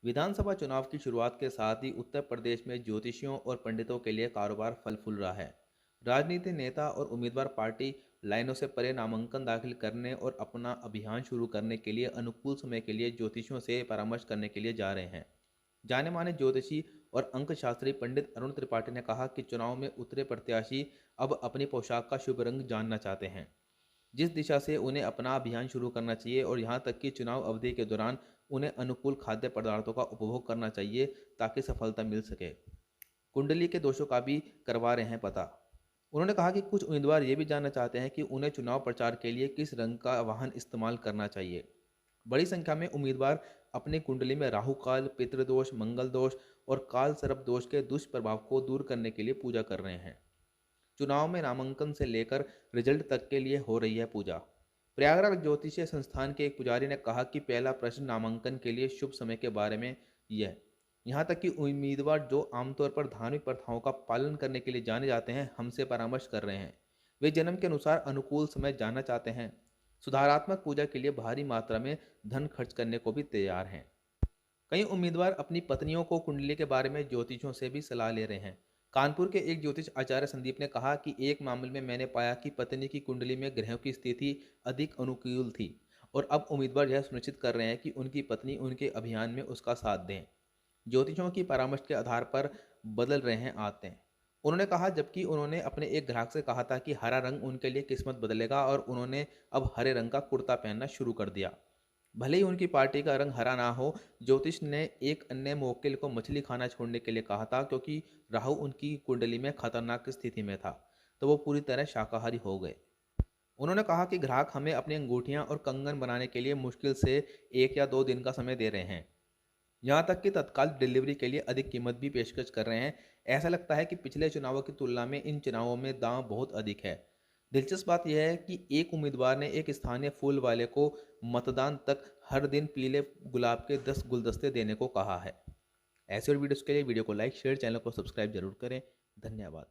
विधानसभा चुनाव की शुरुआत के साथ ही उत्तर प्रदेश में ज्योतिषियों और पंडितों के लिए कारोबार फल फूल रहा है। राजनीति नेता और उम्मीदवार पार्टी लाइनों से परे नामांकन दाखिल करने और अपना अभियान शुरू करने के लिए अनुकूल समय के लिए ज्योतिषियों से परामर्श करने के लिए जा रहे हैं। जाने माने ज्योतिषी और अंकशास्त्री पंडित अरुण त्रिपाठी ने कहा कि चुनाव में उतरे प्रत्याशी अब अपनी पोशाक का शुभ रंग जानना चाहते हैं, जिस दिशा से उन्हें अपना अभियान शुरू करना चाहिए, और यहां तक कि चुनाव अवधि के दौरान उन्हें अनुकूल खाद्य पदार्थों का उपभोग करना चाहिए ताकि सफलता मिल सके। कुंडली के दोषों का भी करवा रहे हैं पता। उन्होंने कहा कि कुछ उम्मीदवार ये भी जानना चाहते हैं कि उन्हें चुनाव प्रचार के लिए किस रंग का वाहन इस्तेमाल करना चाहिए। बड़ी संख्या में उम्मीदवार अपनी कुंडली में राहु काल, पितृदोष, मंगल दोष और काल सर्प दोष के दुष्प्रभाव को दूर करने के लिए पूजा कर रहे हैं। चुनाव में नामांकन से लेकर रिजल्ट तक के लिए हो रही है पूजा। प्रयागराज ज्योतिषीय संस्थान के एक पुजारी ने कहा कि पहला प्रश्न नामांकन के लिए शुभ समय के बारे में यह, यहाँ तक कि उम्मीदवार जो आमतौर पर धार्मिक प्रथाओं का पालन करने के लिए जाने जाते हैं, हमसे परामर्श कर रहे हैं। वे जन्म के अनुसार अनुकूल समय जानना चाहते हैं। सुधारात्मक पूजा के लिए भारी मात्रा में धन खर्च करने को भी तैयार हैं। कई उम्मीदवार अपनी पत्नियों को कुंडली के बारे में ज्योतिषियों से भी सलाह ले रहे हैं। कानपुर के एक ज्योतिष आचार्य संदीप ने कहा कि एक मामले में मैंने पाया कि पत्नी की कुंडली में ग्रहों की स्थिति अधिक अनुकूल थी, और अब उम्मीदवार यह सुनिश्चित कर रहे हैं कि उनकी पत्नी उनके अभियान में उसका साथ दें। ज्योतिषियों की परामर्श के आधार पर बदल रहे हैं आते। उन्होंने कहा, जबकि उन्होंने अपने एक ग्राहक से कहा था कि हरा रंग उनके लिए किस्मत बदलेगा, और उन्होंने अब हरे रंग का कुर्ता पहनना शुरू कर दिया। भले ही उनकी पार्टी का रंग हरा ना हो, ज्योतिष ने एक अन्य मुवक्किल को मछली खाना छोड़ने के लिए कहा था, क्योंकि राहु उनकी कुंडली में खतरनाक स्थिति में था, तो वो पूरी तरह शाकाहारी हो गए। उन्होंने कहा कि ग्राहक हमें अपनी अंगूठियां और कंगन बनाने के लिए मुश्किल से 1 या 2 दिन का समय दे रहे हैं। यहाँ तक कि तत्काल डिलीवरी के लिए अधिक कीमत भी पेशकश कर रहे हैं। ऐसा लगता है कि पिछले चुनावों की तुलना में इन चुनावों में दाम बहुत अधिक है। दिलचस्प बात यह है कि एक उम्मीदवार ने एक स्थानीय फूल वाले को मतदान तक हर दिन पीले गुलाब के 10 गुलदस्ते देने को कहा है। ऐसे और वीडियोस के लिए वीडियो को लाइक, शेयर, चैनल को सब्सक्राइब जरूर करें। धन्यवाद।